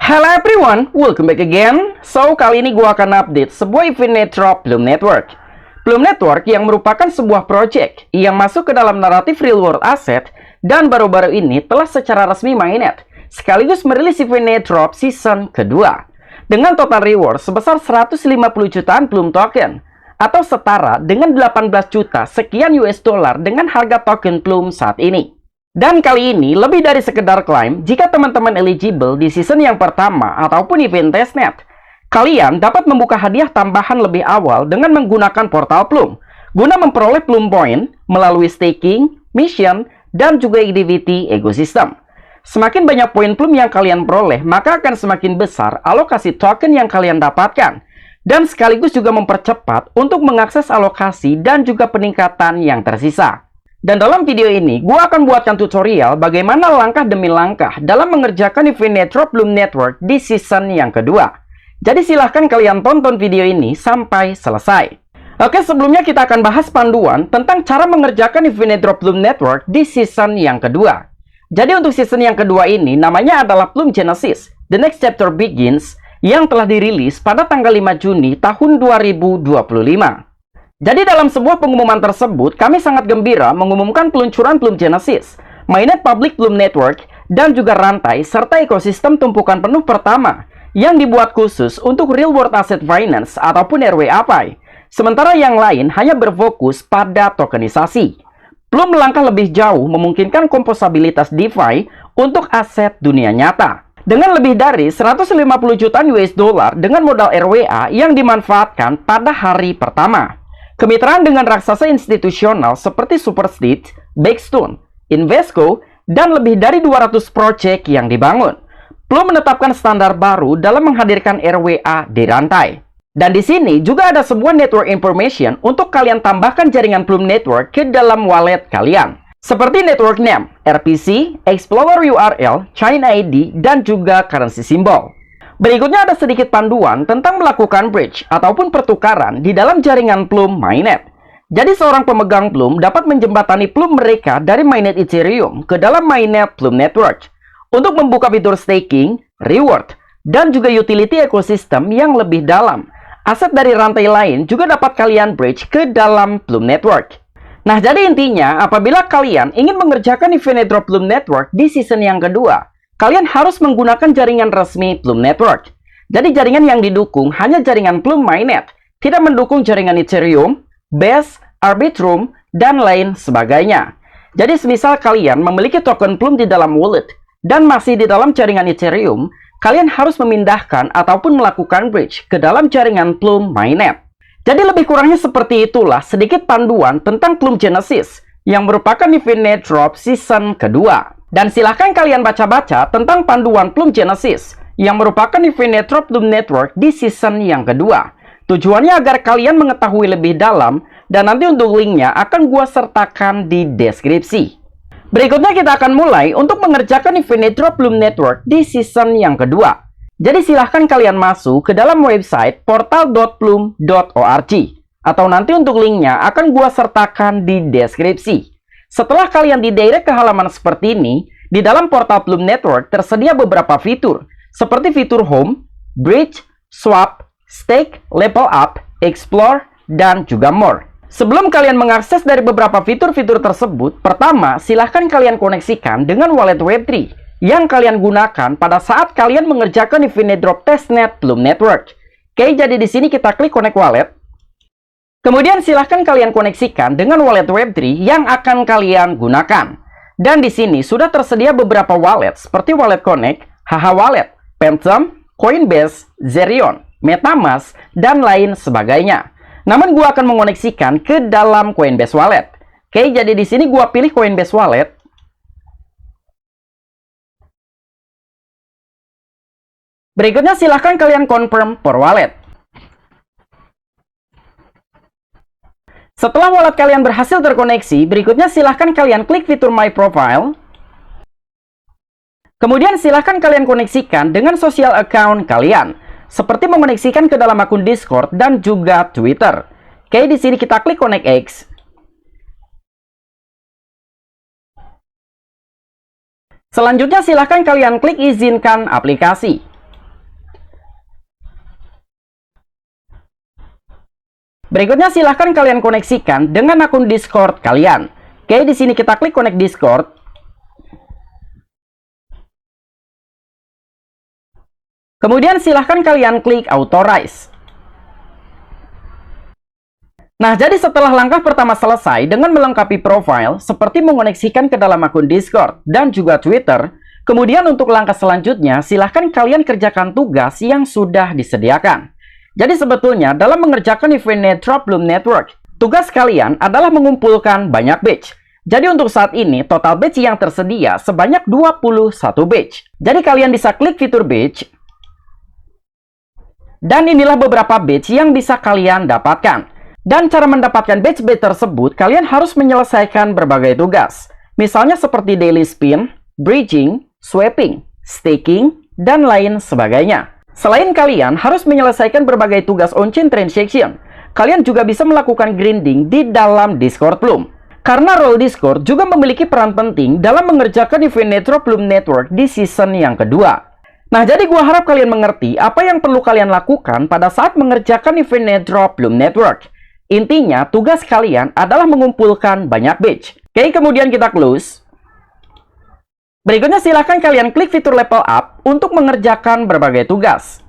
Hello everyone, welcome back again. So, kali ini gue akan update sebuah event airdrop Bloom Network. Bloom Network yang merupakan sebuah project yang masuk ke dalam naratif real world asset dan baru-baru ini telah secara resmi mainnet, sekaligus merilis event airdrop season kedua. Dengan total reward sebesar 150 jutaan Bloom token, atau setara dengan 18 juta sekian US dollar dengan harga token Bloom saat ini. Dan kali ini lebih dari sekedar klaim, jika teman-teman eligible di season yang pertama ataupun event testnet, kalian dapat membuka hadiah tambahan lebih awal dengan menggunakan portal Bloom, guna memperoleh Bloom Point melalui staking, mission, dan juga activity ecosystem. Semakin banyak poin Bloom yang kalian peroleh, maka akan semakin besar alokasi token yang kalian dapatkan, dan sekaligus juga mempercepat untuk mengakses alokasi dan juga peningkatan yang tersisa. Dan dalam video ini, gue akan buatkan tutorial bagaimana langkah demi langkah dalam mengerjakan event airdrop Bloom Network di season yang kedua. Jadi silahkan kalian tonton video ini sampai selesai. Oke, sebelumnya kita akan bahas panduan tentang cara mengerjakan event airdrop Bloom Network di season yang kedua. Jadi untuk season yang kedua ini, namanya adalah Bloom Genesis, The Next Chapter Begins, yang telah dirilis pada tanggal 5 Juni tahun 2025. Jadi dalam sebuah pengumuman tersebut, kami sangat gembira mengumumkan peluncuran Bloom Genesis, mainnet public Bloom Network, dan juga rantai serta ekosistem tumpukan penuh pertama yang dibuat khusus untuk real world asset finance ataupun RWAPI. Sementara yang lain hanya berfokus pada tokenisasi. Bloom melangkah lebih jauh memungkinkan komposabilitas DeFi untuk aset dunia nyata. Dengan lebih dari 150 jutaan US dollar dengan modal RWA yang dimanfaatkan pada hari pertama. Kemitraan dengan raksasa institusional seperti Superstate, Backstone, Invesco, dan lebih dari 200 proyek yang dibangun. Bloom menetapkan standar baru dalam menghadirkan RWA di rantai. Dan di sini juga ada sebuah network information untuk kalian tambahkan jaringan Bloom Network ke dalam wallet kalian. Seperti network name, RPC, Explorer URL, Chain ID, dan juga currency symbol. Berikutnya ada sedikit panduan tentang melakukan bridge ataupun pertukaran di dalam jaringan Bloom mainnet. Jadi seorang pemegang Bloom dapat menjembatani Bloom mereka dari mainnet Ethereum ke dalam mainnet Bloom Network untuk membuka fitur staking, reward, dan juga utility ekosistem yang lebih dalam. Aset dari rantai lain juga dapat kalian bridge ke dalam Bloom Network. Nah, jadi intinya apabila kalian ingin mengerjakan event airdrop Bloom Network di season yang kedua, kalian harus menggunakan jaringan resmi Bloom Network. Jadi jaringan yang didukung hanya jaringan Bloom mainnet, tidak mendukung jaringan Ethereum, Base, Arbitrum, dan lain sebagainya. Jadi semisal kalian memiliki token Bloom di dalam wallet dan masih di dalam jaringan Ethereum, kalian harus memindahkan ataupun melakukan bridge ke dalam jaringan Bloom mainnet. Jadi lebih kurangnya seperti itulah sedikit panduan tentang Bloom Genesis yang merupakan event airdrop season kedua. Dan silahkan kalian baca-baca tentang panduan Bloom Genesis yang merupakan event airdrop Bloom Network di season yang kedua. Tujuannya agar kalian mengetahui lebih dalam, dan nanti untuk linknya akan gua sertakan di deskripsi. Berikutnya kita akan mulai untuk mengerjakan event airdrop Bloom Network di season yang kedua. Jadi silahkan kalian masuk ke dalam website portal.bloom.org, atau nanti untuk linknya akan gua sertakan di deskripsi. Setelah kalian didirect ke halaman seperti ini, di dalam portal Bloom Network tersedia beberapa fitur, seperti fitur Home, Bridge, Swap, Stake, Level Up, Explore, dan juga More. Sebelum kalian mengakses dari beberapa fitur-fitur tersebut, pertama, silahkan kalian koneksikan dengan wallet Web3 yang kalian gunakan pada saat kalian mengerjakan event airdrop testnet Bloom Network. Oke, jadi di sini kita klik Connect Wallet. Kemudian silahkan kalian koneksikan dengan wallet Web3 yang akan kalian gunakan. Dan di sini sudah tersedia beberapa wallet seperti Wallet Connect, HH Wallet, Phantom, Coinbase, Zerion, MetaMask, dan lain sebagainya. Namun gua akan mengoneksikan ke dalam Coinbase Wallet. Oke, jadi di sini gua pilih Coinbase Wallet. Berikutnya silahkan kalian confirm per wallet. Setelah wallet kalian berhasil terkoneksi, berikutnya silahkan kalian klik fitur My Profile. Kemudian silahkan kalian koneksikan dengan social account kalian, seperti mengoneksikan ke dalam akun Discord dan juga Twitter. Oke, di sini kita klik Connect X. Selanjutnya silahkan kalian klik izinkan aplikasi. Berikutnya silahkan kalian koneksikan dengan akun Discord kalian. Oke, di sini kita klik connect Discord. Kemudian silahkan kalian klik authorize. Nah, jadi setelah langkah pertama selesai dengan melengkapi profile, seperti mengoneksikan ke dalam akun Discord dan juga Twitter, kemudian untuk langkah selanjutnya, silahkan kalian kerjakan tugas yang sudah disediakan. Jadi sebetulnya, dalam mengerjakan event Netra Bloom Network, tugas kalian adalah mengumpulkan banyak badge. Jadi untuk saat ini, total badge yang tersedia sebanyak 21 badge. Jadi kalian bisa klik fitur badge. Dan inilah beberapa badge yang bisa kalian dapatkan. Dan cara mendapatkan badge-badge tersebut, kalian harus menyelesaikan berbagai tugas. Misalnya seperti daily spin, bridging, swapping, staking, dan lain sebagainya. Selain kalian harus menyelesaikan berbagai tugas on-chain transaction, kalian juga bisa melakukan grinding di dalam Discord Bloom. Karena role Discord juga memiliki peran penting dalam mengerjakan event Netra Bloom Network di season yang kedua. Nah, jadi gua harap kalian mengerti apa yang perlu kalian lakukan pada saat mengerjakan event Netra Bloom Network. Intinya, tugas kalian adalah mengumpulkan banyak badge. Oke, kemudian kita close. Berikutnya silahkan kalian klik fitur level up untuk mengerjakan berbagai tugas.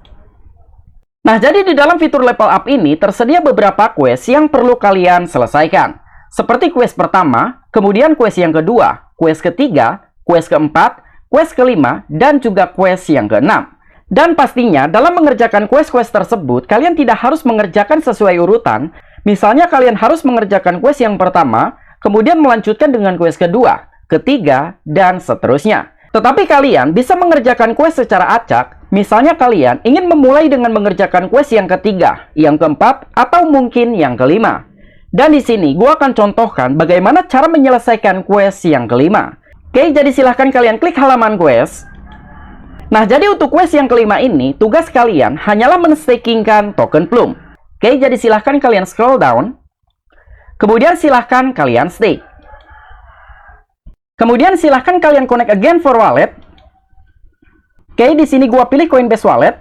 Nah, jadi di dalam fitur level up ini tersedia beberapa quest yang perlu kalian selesaikan. Seperti quest pertama, kemudian quest yang kedua, quest ketiga, quest keempat, quest kelima, dan juga quest yang keenam. Dan pastinya dalam mengerjakan quest-quest tersebut, kalian tidak harus mengerjakan sesuai urutan. Misalnya kalian harus mengerjakan quest yang pertama, kemudian melanjutkan dengan quest kedua, ketiga, dan seterusnya. Tetapi kalian bisa mengerjakan quest secara acak. Misalnya kalian ingin memulai dengan mengerjakan quest yang ketiga, yang keempat, atau mungkin yang kelima. Dan di sini gue akan contohkan bagaimana cara menyelesaikan quest yang kelima. Oke, jadi silahkan kalian klik halaman quest. Nah, jadi untuk quest yang kelima ini, tugas kalian hanyalah men-stakingkan token Bloom. Oke, jadi silahkan kalian scroll down. Kemudian silahkan kalian stake. Kemudian silahkan kalian connect again for wallet. Oke, di sini gua pilih Coinbase Wallet.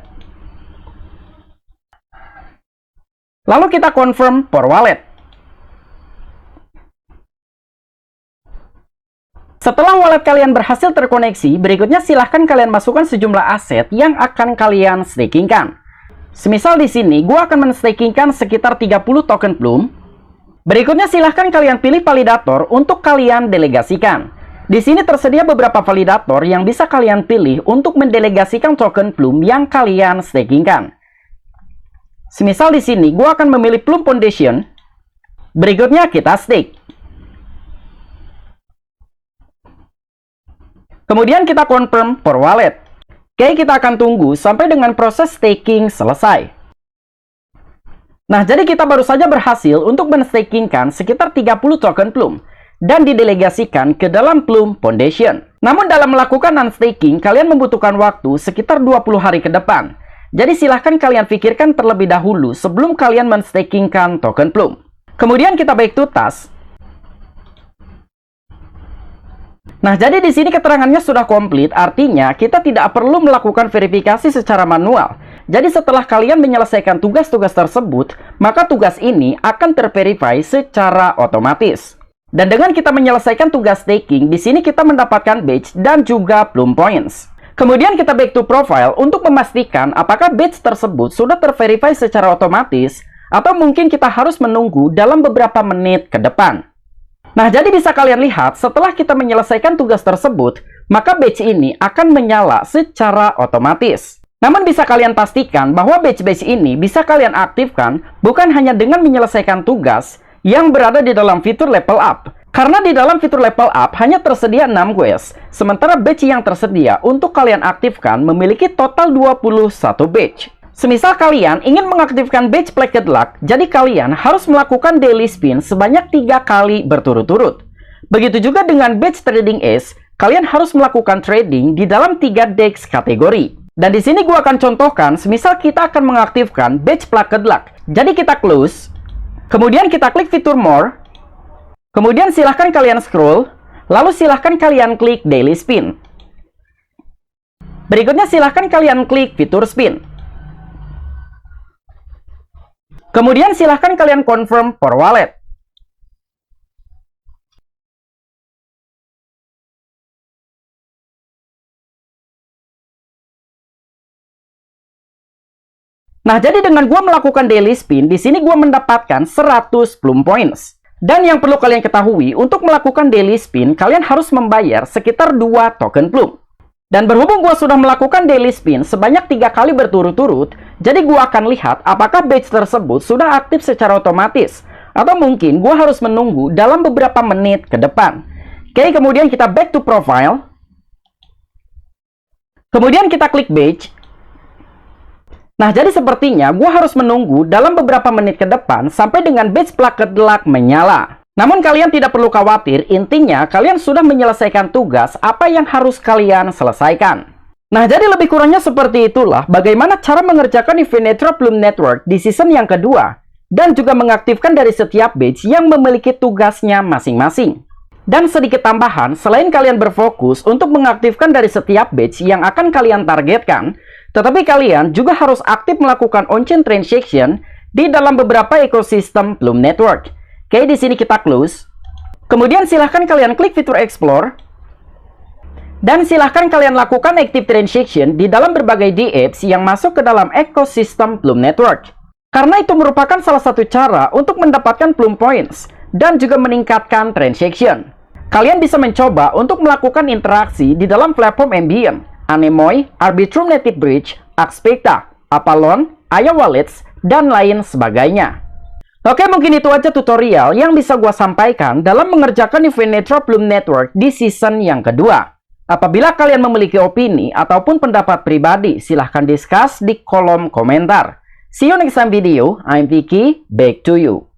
Lalu kita confirm for wallet. Setelah wallet kalian berhasil terkoneksi, berikutnya silahkan kalian masukkan sejumlah aset yang akan kalian stakingkan. Semisal di sini, gue akan men-stakingkan sekitar 30 token Bloom. Berikutnya silahkan kalian pilih validator untuk kalian delegasikan. Di sini tersedia beberapa validator yang bisa kalian pilih untuk mendelegasikan token Bloom yang kalian stakingkan. Semisal di sini, gue akan memilih Bloom Foundation. Berikutnya kita stake. Kemudian kita confirm for wallet. Oke, kita akan tunggu sampai dengan proses staking selesai. Nah, jadi kita baru saja berhasil untuk men-stakingkan sekitar 30 token Bloom dan didelegasikan ke dalam Bloom Foundation. Namun dalam melakukan non-staking, kalian membutuhkan waktu sekitar 20 hari ke depan. Jadi silahkan kalian pikirkan terlebih dahulu sebelum kalian men-stakingkan token Bloom. Kemudian kita back to task. Nah, jadi di sini keterangannya sudah komplit, artinya kita tidak perlu melakukan verifikasi secara manual. Jadi setelah kalian menyelesaikan tugas-tugas tersebut, maka tugas ini akan terverify secara otomatis. Dan dengan kita menyelesaikan tugas staking, di sini kita mendapatkan badge dan juga Bloom Points. Kemudian kita back to profile untuk memastikan apakah badge tersebut sudah terverify secara otomatis, atau mungkin kita harus menunggu dalam beberapa menit ke depan. Nah, jadi bisa kalian lihat setelah kita menyelesaikan tugas tersebut, maka badge ini akan menyala secara otomatis. Namun bisa kalian pastikan bahwa badge-badge ini bisa kalian aktifkan bukan hanya dengan menyelesaikan tugas yang berada di dalam fitur level up. Karena di dalam fitur level up hanya tersedia 6 quest, sementara badge yang tersedia untuk kalian aktifkan memiliki total 21 badge. Semisal kalian ingin mengaktifkan badge Placket Luck, jadi kalian harus melakukan daily spin sebanyak 3 kali berturut-turut. Begitu juga dengan badge Trading Ace, kalian harus melakukan trading di dalam 3 DEX kategori. Dan di sini gue akan contohkan, semisal kita akan mengaktifkan badge Placket Luck. Jadi kita close, kemudian kita klik fitur More, kemudian silahkan kalian scroll, lalu silahkan kalian klik Daily Spin. Berikutnya silahkan kalian klik fitur Spin. Kemudian silahkan kalian confirm for wallet. Nah, jadi dengan gua melakukan daily spin, di sini gua mendapatkan 100 Plum Points. Dan yang perlu kalian ketahui, untuk melakukan daily spin, kalian harus membayar sekitar 2 token Plum. Dan berhubung gua sudah melakukan daily spin sebanyak 3 kali berturut-turut, jadi gua akan lihat apakah badge tersebut sudah aktif secara otomatis. Atau mungkin gua harus menunggu dalam beberapa menit ke depan. Oke, kemudian kita back to profile. Kemudian kita klik badge. Nah, jadi sepertinya gue harus menunggu dalam beberapa menit ke depan sampai dengan badge plaket luck menyala. Namun kalian tidak perlu khawatir, intinya kalian sudah menyelesaikan tugas apa yang harus kalian selesaikan. Nah, jadi lebih kurangnya seperti itulah bagaimana cara mengerjakan event Nitro Plum Network di season yang kedua. Dan juga mengaktifkan dari setiap badge yang memiliki tugasnya masing-masing. Dan sedikit tambahan, selain kalian berfokus untuk mengaktifkan dari setiap badge yang akan kalian targetkan, tetapi kalian juga harus aktif melakukan on-chain transaction di dalam beberapa ekosistem Plum Network. Oke, di sini kita close. Kemudian silahkan kalian klik fitur Explore. Dan silahkan kalian lakukan active transaction di dalam berbagai dApps yang masuk ke dalam ekosistem Plum Network. Karena itu merupakan salah satu cara untuk mendapatkan Plum Points dan juga meningkatkan transaction. Kalian bisa mencoba untuk melakukan interaksi di dalam platform Ambient, Anemoy, Arbitrum Native Bridge, Axpecta, Avalon, Aya Wallets, dan lain sebagainya. Oke, mungkin itu aja tutorial yang bisa gua sampaikan dalam mengerjakan event Nitro Plum Network di season yang kedua. Apabila kalian memiliki opini ataupun pendapat pribadi, silahkan discuss di kolom komentar. See you next time video. I'm Vicky, back to you.